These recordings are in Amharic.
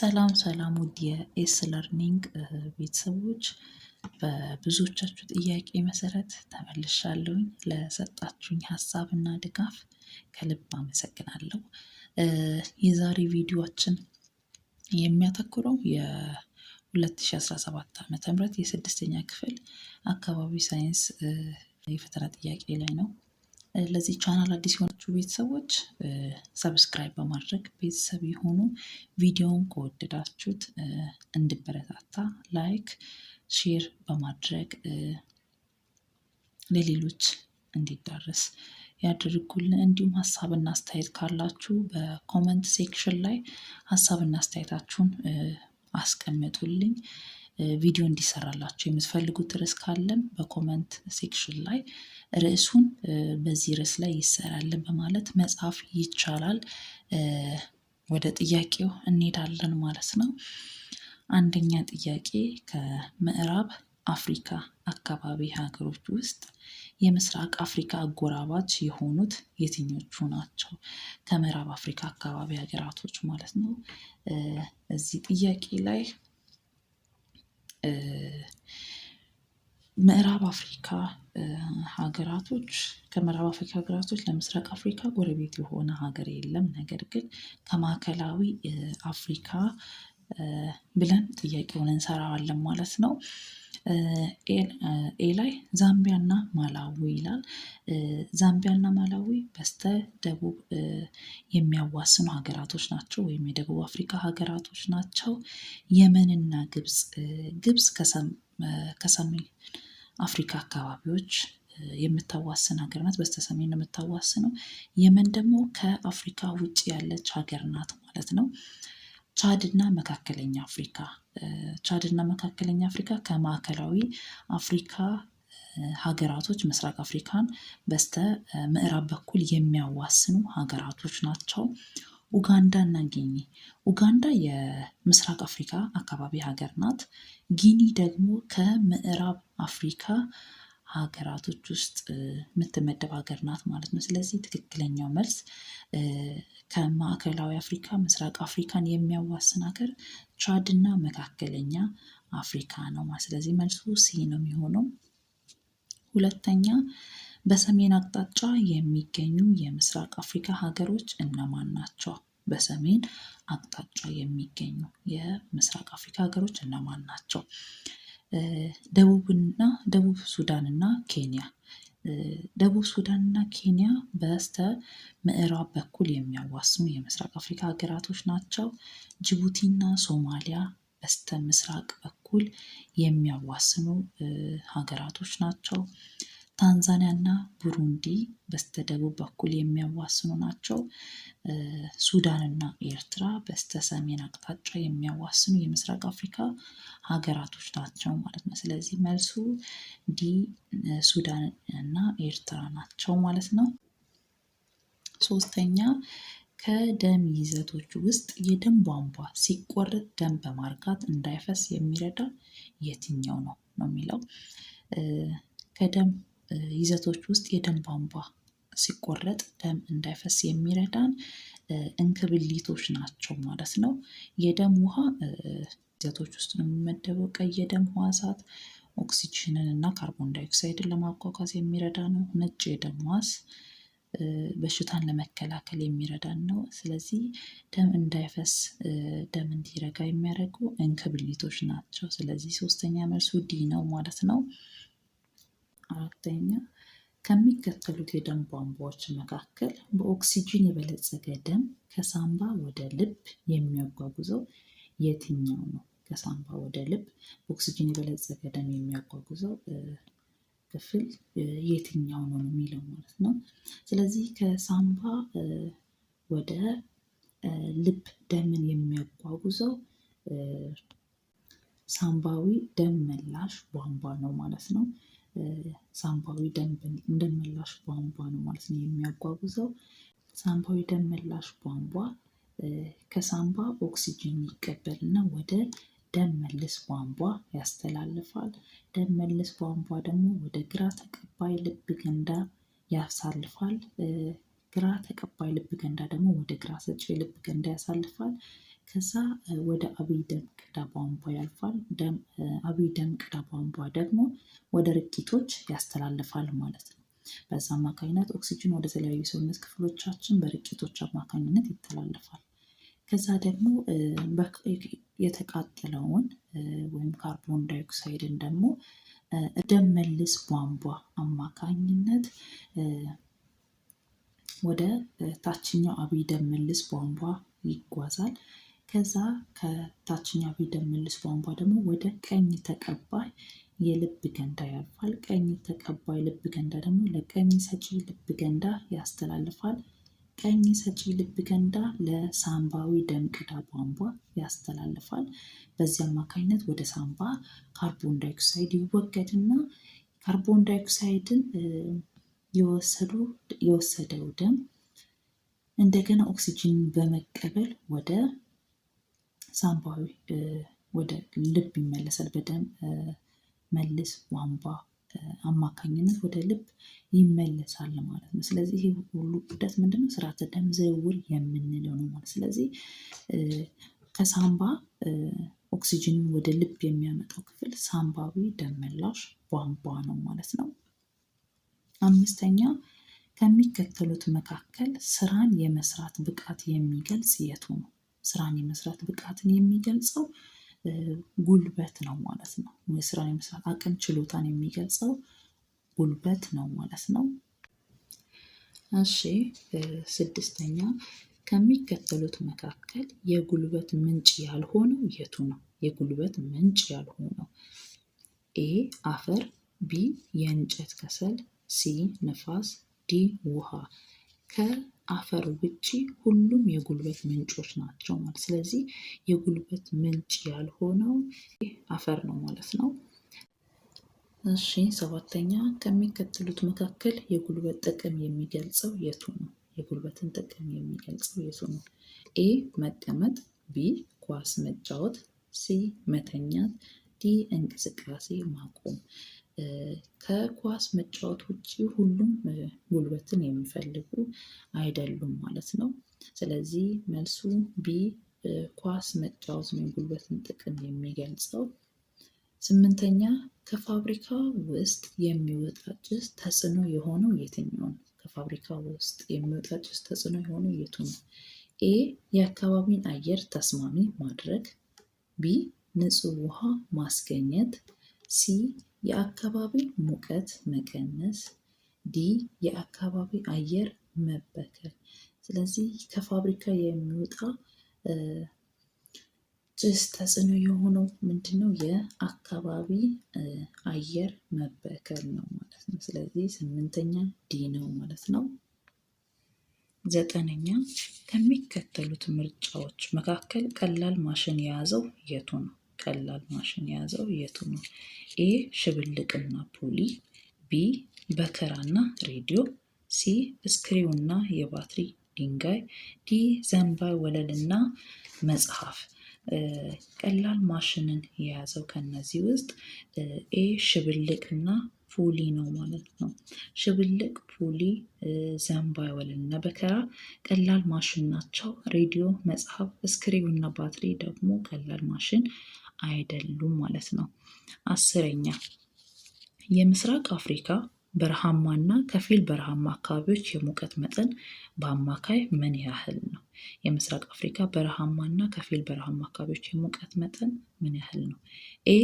ሰላም ሰላም ውድ የኤስ ለርኒንግ ቤተሰቦች በብዙዎቻችሁ ጥያቄ መሰረት ተመልሻለሁኝ። ለሰጣችሁኝ ሀሳብና ድጋፍ ከልብ አመሰግናለሁ። የዛሬ ቪዲዮአችን የሚያተኩረው የ2017 ዓ.ም የስድስተኛ ክፍል አካባቢ ሳይንስ የፈተና ጥያቄ ላይ ነው። ለዚህ ቻናል አዲስ የሆናችሁ ቤተሰቦች ሰብስክራይብ በማድረግ ቤተሰብ የሆኑ ቪዲዮውን ከወደዳችሁት እንድበረታታ ላይክ፣ ሼር በማድረግ ለሌሎች እንዲዳረስ ያድርጉልን። እንዲሁም ሀሳብና አስተያየት ካላችሁ በኮመንት ሴክሽን ላይ ሀሳብና አስተያየታችሁን አስቀምጡልኝ። ቪዲዮ እንዲሰራላችሁ የምትፈልጉት ርዕስ ካለም በኮመንት ሴክሽን ላይ ርዕሱን በዚህ ርዕስ ላይ ይሰራልን በማለት መጻፍ ይቻላል። ወደ ጥያቄው እንሄዳለን ማለት ነው። አንደኛ ጥያቄ ከምዕራብ አፍሪካ አካባቢ ሀገሮች ውስጥ የምስራቅ አፍሪካ አጎራባች የሆኑት የትኞቹ ናቸው? ከምዕራብ አፍሪካ አካባቢ ሀገራቶች ማለት ነው። እዚህ ጥያቄ ላይ ምዕራብ አፍሪካ ሀገራቶች ከምዕራብ አፍሪካ ሀገራቶች ለምስራቅ አፍሪካ ጎረቤት የሆነ ሀገር የለም። ነገር ግን ከማዕከላዊ አፍሪካ ብለን ጥያቄውን እንሰራዋለን ማለት ነው። ኤ ላይ ዛምቢያና ማላዊ ይላል። ዛምቢያና ማላዊ በስተ ደቡብ የሚያዋስኑ ሀገራቶች ናቸው፣ ወይም የደቡብ አፍሪካ ሀገራቶች ናቸው። የመንና ግብጽ ከሰሜን አፍሪካ አካባቢዎች የምታዋስን ሀገር ናት። በስተሰሜን የምታዋስነው። የመን ደግሞ ከአፍሪካ ውጭ ያለች ሀገር ናት ማለት ነው። ቻድና መካከለኛ አፍሪካ ከማዕከላዊ አፍሪካ ሀገራቶች ምስራቅ አፍሪካን በስተ ምዕራብ በኩል የሚያዋስኑ ሀገራቶች ናቸው። ኡጋንዳ እና ጊኒ። ኡጋንዳ የምስራቅ አፍሪካ አካባቢ ሀገር ናት። ጊኒ ደግሞ ከምዕራብ አፍሪካ ሀገራቶች ውስጥ የምትመደብ ሀገር ናት ማለት ነው። ስለዚህ ትክክለኛው መልስ ከማዕከላዊ አፍሪካ ምስራቅ አፍሪካን የሚያዋስን ሀገር ቻድ እና መካከለኛ አፍሪካ ነው። ስለዚህ መልሱ ሲ ነው የሚሆነው። ሁለተኛ በሰሜን አቅጣጫ የሚገኙ የምስራቅ አፍሪካ ሀገሮች እነማን ናቸው? በሰሜን አቅጣጫ የሚገኙ የምስራቅ አፍሪካ ሀገሮች እነማን ናቸው? ደቡብ ሱዳን እና ኬንያ። ደቡብ ሱዳን እና ኬንያ በስተ ምዕራብ በኩል የሚያዋስኑ የምስራቅ አፍሪካ ሀገራቶች ናቸው። ጅቡቲና ሶማሊያ በስተ ምስራቅ በኩል የሚያዋስኑ ሀገራቶች ናቸው። ታንዛኒያ እና ቡሩንዲ በስተ ደቡብ በኩል የሚያዋስኑ ናቸው። ሱዳን እና ኤርትራ በስተ ሰሜን አቅጣጫ የሚያዋስኑ የምስራቅ አፍሪካ ሀገራቶች ናቸው ማለት ነው። ስለዚህ መልሱ ዲ ሱዳን እና ኤርትራ ናቸው ማለት ነው። ሶስተኛ ከደም ይዘቶች ውስጥ የደም ቧንቧ ሲቆረጥ ደም በማርጋት እንዳይፈስ የሚረዳ የትኛው ነው የሚለው። ከደም ይዘቶች ውስጥ የደም ቧንቧ ሲቆረጥ ደም እንዳይፈስ የሚረዳን እንክብሊቶች ናቸው ማለት ነው። የደም ውሃ ይዘቶች ውስጥ ነው የሚመደበው። ቀይ የደም ሕዋሳት ኦክሲጅንን እና ካርቦን ዳይኦክሳይድን ለማጓጓዝ የሚረዳ ነው። ነጭ የደም ሕዋስ በሽታን ለመከላከል የሚረዳን ነው። ስለዚህ ደም እንዳይፈስ ደም እንዲረጋ የሚያደርጉ እንክብሊቶች ናቸው። ስለዚህ ሶስተኛ መልሱ ዲ ነው ማለት ነው። አራተኛ ከሚከተሉት የደም ቧንቧዎች መካከል በኦክሲጅን የበለጸገ ደም ከሳምባ ወደ ልብ የሚያጓጉዘው የትኛው ነው? ከሳምባ ወደ ልብ በኦክሲጅን የበለጸገ ደም የሚያጓጉዘው ክፍል የትኛው ነው የሚለው ማለት ነው። ስለዚህ ከሳምባ ወደ ልብ ደምን የሚያጓጉዘው ሳምባዊ ደም መላሽ ቧንቧ ነው ማለት ነው። ሳምባዊ ደም መላሽ ቧንቧ ነው ማለት ነው የሚያጓጉዘው። ሳምባዊ ደም መላሽ ቧንቧ ከሳምባ ኦክሲጅን ይቀበልና ወደ ደም መልስ ቧንቧ ያስተላልፋል። ደም መልስ ቧንቧ ደግሞ ወደ ግራ ተቀባይ ልብ ገንዳ ያሳልፋል። ግራ ተቀባይ ልብ ገንዳ ደግሞ ወደ ግራ ሰጪ ልብ ገንዳ ያሳልፋል። ከዛ ወደ አብይ ደም ቅዳ ቧንቧ ያልፋል። አብይ ደም ቅዳ ቧንቧ ደግሞ ወደ ርቂቶች ያስተላልፋል ማለት ነው። በዛ አማካኝነት ኦክሲጅን ወደ ተለያዩ ሰውነት ክፍሎቻችን በርቂቶች አማካኝነት ይተላለፋል። ከዛ ደግሞ የተቃጠለውን ወይም ካርቦን ዳይኦክሳይድን ደግሞ ደም መልስ ቧንቧ አማካኝነት ወደ ታችኛው አብይ ደም መልስ ቧንቧ ይጓዛል። ከዛ ከታችኛው አብይ ደም መልስ ቧንቧ ደግሞ ወደ ቀኝ ተቀባይ የልብ ገንዳ ያልፋል። ቀኝ ተቀባይ ልብ ገንዳ ደግሞ ለቀኝ ሰጪ ልብ ገንዳ ያስተላልፋል። ቀኝ ሰጪ ልብ ገንዳ ለሳምባዊ ደም ቅዳ ቧንቧ ያስተላልፋል። በዚህ አማካኝነት ወደ ሳምባ ካርቦን ዳይኦክሳይድ ይወገድና ካርቦን ዳይኦክሳይድን የወሰደው ደም እንደገና ኦክሲጅን በመቀበል ወደ ሳምባዊ ወደ ልብ ይመለሳል። በደም መልስ ቧንቧ አማካኝነት ወደ ልብ ይመለሳል ማለት ነው። ስለዚህ ይሄ ሁሉ ዑደት ምንድነው? ስርዓተ ደም ዝውውር የምንለው ነው ማለት። ስለዚህ ከሳምባ ኦክሲጅንን ወደ ልብ የሚያመጣው ክፍል ሳምባዊ ደም መላሽ ቧንቧ ነው ማለት ነው። አምስተኛ ከሚከተሉት መካከል ስራን የመስራት ብቃት የሚገልጽ የቱ ነው? ስራን የመስራት ብቃትን የሚገልጸው ጉልበት ነው ማለት ነው። ስራን የመስራት አቅም ችሎታን የሚገልጸው ጉልበት ነው ማለት ነው። እሺ ስድስተኛ ከሚከተሉት መካከል የጉልበት ምንጭ ያልሆነው የቱ ነው? የጉልበት ምንጭ ያልሆነው ኤ አፈር፣ ቢ የእንጨት ከሰል፣ ሲ ንፋስ፣ ዲ ውሃ። ከአፈር ውጪ ሁሉም የጉልበት ምንጮች ናቸው ማለት። ስለዚህ የጉልበት ምንጭ ያልሆነው አፈር ነው ማለት ነው። እሺ ሰባተኛ ከሚከተሉት መካከል የጉልበት ጥቅም የሚገልጸው የቱ ነው? የጉልበትን ጥቅም የሚገልጸው የቱ ነው? ኤ መቀመጥ፣ ቢ ኳስ መጫወት፣ ሲ መተኛት፣ ዲ እንቅስቃሴ ማቆም። ከኳስ መጫወት ውጭ ሁሉም ጉልበትን የሚፈልጉ አይደሉም ማለት ነው። ስለዚህ መልሱ ቢ ኳስ መጫወት ነው የጉልበትን ጥቅም የሚገልጸው። ስምንተኛ ከፋብሪካ ውስጥ የሚወጣ ጭስ ተጽዕኖ የሆነው የትኛው ነው? ከፋብሪካ ውስጥ የሚወጣ ጭስ ተጽዕኖ የሆነው የቱ ነው? ኤ የአካባቢን አየር ተስማሚ ማድረግ፣ ቢ ንጹህ ውሃ ማስገኘት፣ ሲ የአካባቢ ሙቀት መቀነስ፣ ዲ የአካባቢ አየር መበከል። ስለዚህ ከፋብሪካ የሚወጣ ጭስ ተጽዕኖ የሆነው ምንድነው? የአካባቢ አየር መበከል ነው ማለት ነው። ስለዚህ ስምንተኛ ዲ ነው ማለት ነው። ዘጠነኛ ከሚከተሉት ምርጫዎች መካከል ቀላል ማሽን የያዘው የቱ ነው? ቀላል ማሽን የያዘው የቱ ነው? ኤ ሽብልቅና ፑሊ፣ ቢ በከራና ሬዲዮ፣ ሲ ስክሪውና የባትሪ ድንጋይ፣ ዲ ዘንባይ ወለልና መጽሐፍ። ቀላል ማሽንን የያዘው ከነዚህ ውስጥ ኤ ሽብልቅና ፑሊ ነው ማለት ነው። ሽብልቅ፣ ፑሊ፣ ዘንባይ ወለልና በከራ ቀላል ማሽን ናቸው። ሬዲዮ፣ መጽሐፍ፣ ስክሪው እና ባትሪ ደግሞ ቀላል ማሽን አይደሉም ማለት ነው። አስረኛ የምስራቅ አፍሪካ በረሃማና ከፊል በረሃማ አካባቢዎች የሙቀት መጠን በአማካይ ምን ያህል ነው? የምስራቅ አፍሪካ በረሃማና ከፊል በረሃማ አካባቢዎች የሙቀት መጠን ምን ያህል ነው? ኤ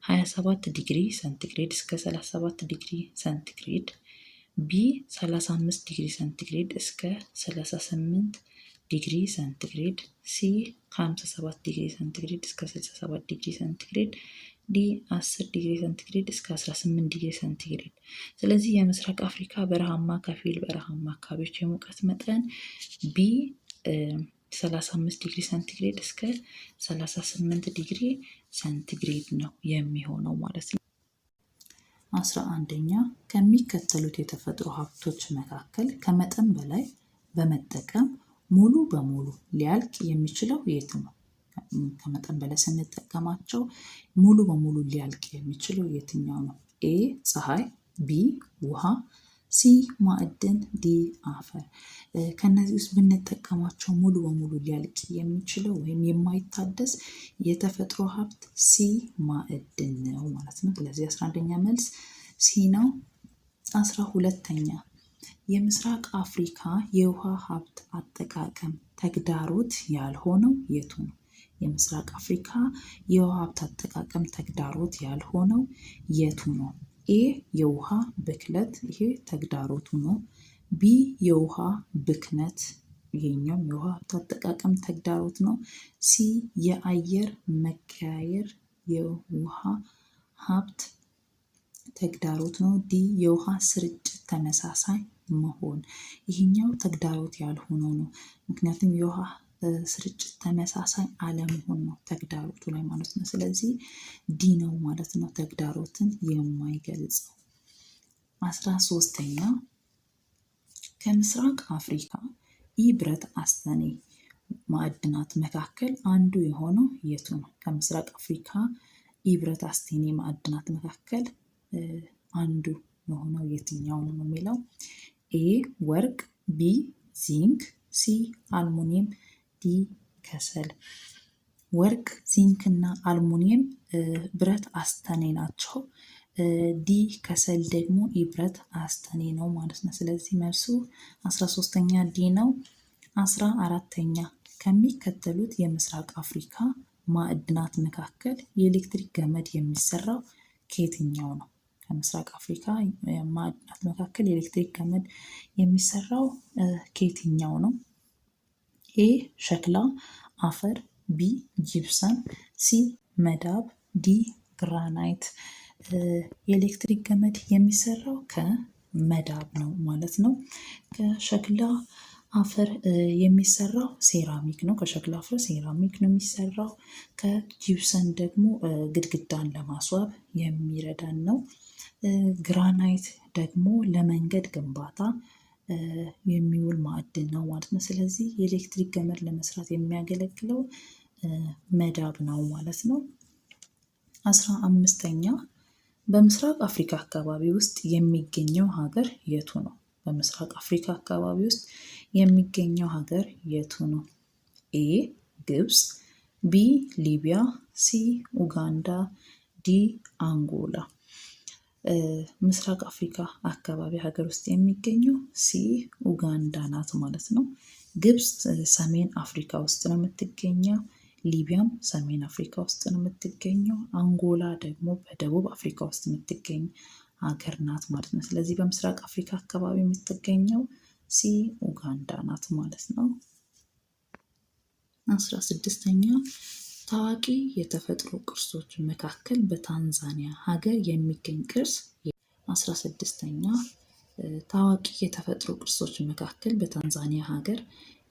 27 ዲግሪ ሴንቲግሬድ እስከ 37 ዲግሪ ሴንቲግሬድ፣ ቢ 35 ዲግሪ ሴንቲግሬድ እስከ 38 ዲግሪ ሴንቲግሬድ፣ ሲ 57 ዲግሪ ሴንቲግሬድ እስከ 67 ዲግሪ ሴንቲግሬድ፣ ዲ 10 ዲግሪ ሴንቲግሬድ እስከ 18 ዲግሪ ሴንቲግሬድ። ስለዚህ የምስራቅ አፍሪካ በረሃማ ከፊል በረሃማ አካባቢዎች የሙቀት መጠን ቢ 35 ዲግሪ ሴንቲግሬድ እስከ 38 ዲግሪ ሴንቲግሬድ ነው የሚሆነው ማለት ነው። 11ኛ ከሚከተሉት የተፈጥሮ ሀብቶች መካከል ከመጠን በላይ በመጠቀም ሙሉ በሙሉ ሊያልቅ የሚችለው የት ነው? ከመጠን በላይ ስንጠቀማቸው ሙሉ በሙሉ ሊያልቅ የሚችለው የትኛው ነው? ኤ ፀሐይ፣ ቢ ውሃ፣ ሲ ማዕድን፣ ዲ አፈር። ከነዚህ ውስጥ ብንጠቀማቸው ሙሉ በሙሉ ሊያልቅ የሚችለው ወይም የማይታደስ የተፈጥሮ ሀብት ሲ ማዕድን ነው ማለት ነው። ስለዚህ 11ኛ መልስ ሲ ነው። 12ኛ የምስራቅ አፍሪካ የውሃ ሀብት አጠቃቀም ተግዳሮት ያልሆነው የቱ ነው? የምስራቅ አፍሪካ የውሃ ሀብት አጠቃቀም ተግዳሮት ያልሆነው የቱ ነው? ኤ የውሃ ብክለት፣ ይሄ ተግዳሮቱ ነው። ቢ የውሃ ብክነት፣ ይሄኛውም የውሃ ሀብት አጠቃቀም ተግዳሮት ነው። ሲ የአየር መቀያየር የውሃ ሀብት ተግዳሮት ነው። ዲ የውሃ ስርጭት ተመሳሳይ መሆን፣ ይሄኛው ተግዳሮት ያልሆነው ነው። ምክንያቱም የውሃ ስርጭት ተመሳሳይ አለመሆን ነው ተግዳሮቱ ላይ ማለት ነው። ስለዚህ ዲ ነው ማለት ነው ተግዳሮትን የማይገልጸው። 13ኛ ከምስራቅ አፍሪካ ኢብረት አስተኔ ማዕድናት መካከል አንዱ የሆነው የቱ ነው? ከምስራቅ አፍሪካ ኢብረት አስተኔ ማዕድናት መካከል አንዱ የሆነው የትኛው ነው የሚለው ኤ ወርቅ፣ ቢ ዚንክ፣ ሲ አልሙኒየም፣ ዲ ከሰል። ወርቅ፣ ዚንክ እና አልሙኒየም ብረት አስተኔ ናቸው። ዲ ከሰል ደግሞ ኢብረት አስተኔ ነው ማለት ነው። ስለዚህ መልሱ 13ኛ ዲ ነው። 14ኛ ከሚከተሉት የምስራቅ አፍሪካ ማዕድናት መካከል የኤሌክትሪክ ገመድ የሚሰራው ከየትኛው ነው? ከምስራቅ አፍሪካ ማዕድናት መካከል የኤሌክትሪክ ገመድ የሚሰራው ከየትኛው ነው? ኤ ሸክላ አፈር፣ ቢ ጂፕሰም፣ ሲ መዳብ፣ ዲ ግራናይት። የኤሌክትሪክ ገመድ የሚሰራው ከመዳብ ነው ማለት ነው። ከሸክላ አፈር የሚሰራው ሴራሚክ ነው። ከሸክላ አፈር ሴራሚክ ነው የሚሰራው። ከጂፕሰም ደግሞ ግድግዳን ለማስዋብ የሚረዳን ነው። ግራናይት ደግሞ ለመንገድ ግንባታ የሚውል ማዕድን ነው ማለት ነው። ስለዚህ የኤሌክትሪክ ገመድ ለመስራት የሚያገለግለው መዳብ ነው ማለት ነው። 15ኛ በምስራቅ አፍሪካ አካባቢ ውስጥ የሚገኘው ሀገር የቱ ነው? በምስራቅ አፍሪካ አካባቢ ውስጥ የሚገኘው ሀገር የቱ ነው? ኤ ግብፅ፣ ቢ ሊቢያ፣ ሲ ኡጋንዳ፣ ዲ አንጎላ። ምስራቅ አፍሪካ አካባቢ ሀገር ውስጥ የሚገኘው ሲ ኡጋንዳ ናት ማለት ነው። ግብፅ ሰሜን አፍሪካ ውስጥ ነው የምትገኘው። ሊቢያም ሰሜን አፍሪካ ውስጥ ነው የምትገኘው። አንጎላ ደግሞ በደቡብ አፍሪካ ውስጥ የምትገኝ ሀገር ናት ማለት ነው። ስለዚህ በምስራቅ አፍሪካ አካባቢ የምትገኘው ሲ ኡጋንዳ ናት ማለት ነው። 16ኛ ታዋቂ የተፈጥሮ ቅርሶች መካከል በታንዛኒያ ሀገር የሚገኝ ቅርስ 16ኛ ታዋቂ የተፈጥሮ ቅርሶች መካከል በታንዛኒያ ሀገር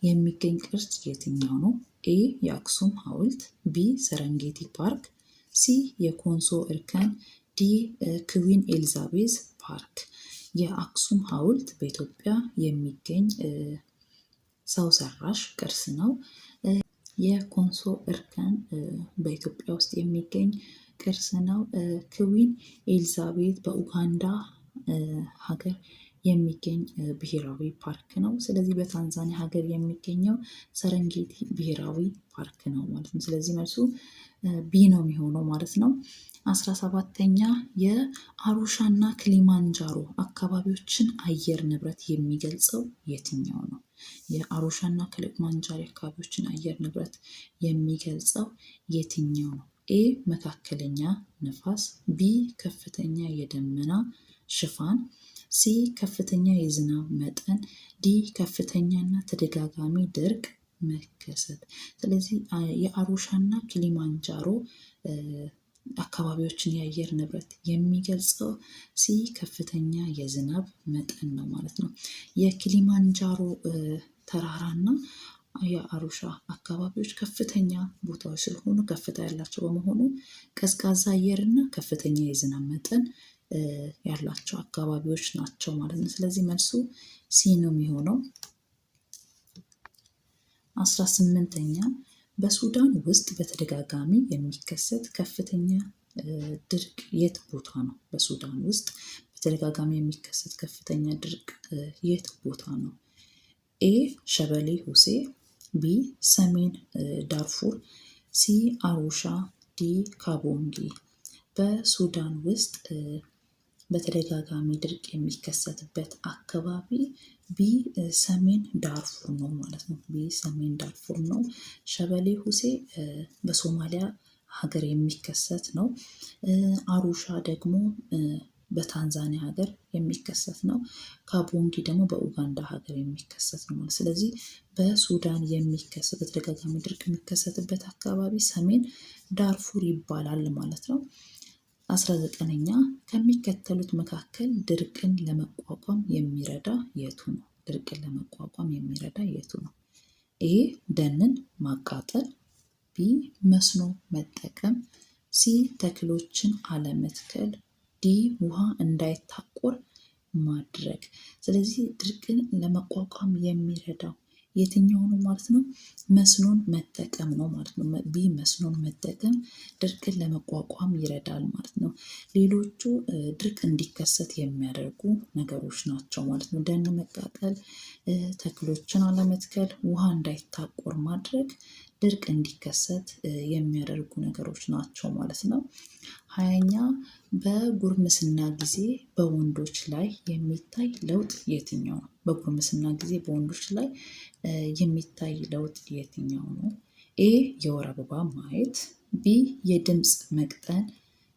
የሚገኝ ቅርስ የትኛው ነው? ኤ የአክሱም ሐውልት፣ ቢ ሰረንጌቲ ፓርክ፣ ሲ የኮንሶ እርከን፣ ዲ ክዊን ኤልዛቤዝ ፓርክ። የአክሱም ሐውልት በኢትዮጵያ የሚገኝ ሰው ሰራሽ ቅርስ ነው። የኮንሶ እርከን በኢትዮጵያ ውስጥ የሚገኝ ቅርስ ነው። ክዊን ኤልዛቤት በኡጋንዳ ሀገር የሚገኝ ብሔራዊ ፓርክ ነው። ስለዚህ በታንዛኒያ ሀገር የሚገኘው ሰረንጌቲ ብሔራዊ ፓርክ ነው ማለት ነው። ስለዚህ መልሱ ቢ ነው የሚሆነው ማለት ነው። 17ኛ የአሩሻና ክሊማንጃሮ አካባቢዎችን አየር ንብረት የሚገልጸው የትኛው ነው? የአሩሻና ክሊማንጃሮ አካባቢዎችን አየር ንብረት የሚገልጸው የትኛው ነው? ኤ መካከለኛ ነፋስ፣ ቢ ከፍተኛ የደመና ሽፋን፣ ሲ ከፍተኛ የዝናብ መጠን፣ ዲ ከፍተኛና ተደጋጋሚ ድርቅ መከሰት። ስለዚህ የአሩሻና ኪሊማንጃሮ አካባቢዎችን የአየር ንብረት የሚገልጸው ሲ ከፍተኛ የዝናብ መጠን ነው ማለት ነው። የኪሊማንጃሮ ተራራና የአሩሻ አካባቢዎች ከፍተኛ ቦታዎች ስለሆኑ ከፍታ ያላቸው በመሆኑ ቀዝቃዛ አየርና ከፍተኛ የዝናብ መጠን ያላቸው አካባቢዎች ናቸው ማለት ነው። ስለዚህ መልሱ ሲ ነው የሚሆነው። 18ኛ በሱዳን ውስጥ በተደጋጋሚ የሚከሰት ከፍተኛ ድርቅ የት ቦታ ነው? በሱዳን ውስጥ በተደጋጋሚ የሚከሰት ከፍተኛ ድርቅ የት ቦታ ነው? ኤ ሸበሌ ሁሴ፣ ቢ ሰሜን ዳርፉር፣ ሲ አሩሻ፣ ዲ ካቦንጊ። በሱዳን ውስጥ በተደጋጋሚ ድርቅ የሚከሰትበት አካባቢ ቢ ሰሜን ዳርፉር ነው ማለት ነው። ቢ ሰሜን ዳርፉር ነው። ሸበሌ ሁሴ በሶማሊያ ሀገር የሚከሰት ነው። አሩሻ ደግሞ በታንዛኒያ ሀገር የሚከሰት ነው። ካቦንጊ ደግሞ በኡጋንዳ ሀገር የሚከሰት ነው። ስለዚህ በሱዳን የሚከሰት በተደጋጋሚ ድርቅ የሚከሰትበት አካባቢ ሰሜን ዳርፉር ይባላል ማለት ነው። 19ኛ ከሚከተሉት መካከል ድርቅን ለመቋቋም የሚረዳ የቱ ነው? ድርቅን ለመቋቋም የሚረዳ የቱ ነው? ኤ ደንን ማቃጠል፣ ቢ መስኖ መጠቀም፣ ሲ ተክሎችን አለመትከል፣ ዲ ውሃ እንዳይታቆር ማድረግ። ስለዚህ ድርቅን ለመቋቋም የሚረዳው የትኛው ነው ማለት ነው? መስኖን መጠቀም ነው ማለት ነው። ቢ መስኖን መጠቀም ድርቅን ለመቋቋም ይረዳል ማለት ነው። ሌሎቹ ድርቅ እንዲከሰት የሚያደርጉ ነገሮች ናቸው ማለት ነው። ደን መቃጠል፣ ተክሎችን አለመትከል፣ ውሃ እንዳይታቆር ማድረግ ድርቅ እንዲከሰት የሚያደርጉ ነገሮች ናቸው ማለት ነው። 20ኛ በጉርምስና ጊዜ በወንዶች ላይ የሚታይ ለውጥ የትኛው ነው? በጉርምስና ጊዜ በወንዶች ላይ የሚታይ ለውጥ የትኛው ነው? ኤ የወር አበባ ማየት፣ ቢ የድምፅ መቅጠን፣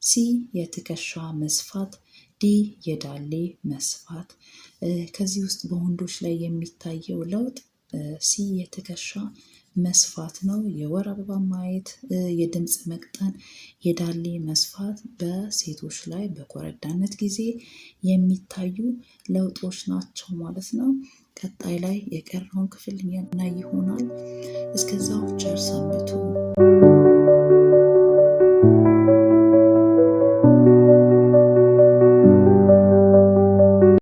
ሲ የትከሻ መስፋት፣ ዲ የዳሌ መስፋት። ከዚህ ውስጥ በወንዶች ላይ የሚታየው ለውጥ ሲ የትከሻ መስፋት ነው። የወር አበባ ማየት፣ የድምፅ መቅጠን፣ የዳሌ መስፋት በሴቶች ላይ በኮረዳነት ጊዜ የሚታዩ ለውጦች ናቸው ማለት ነው። ቀጣይ ላይ የቀረውን ክፍል እናይ ይሆናል። እስከዛው ቸር ሰንብቱ።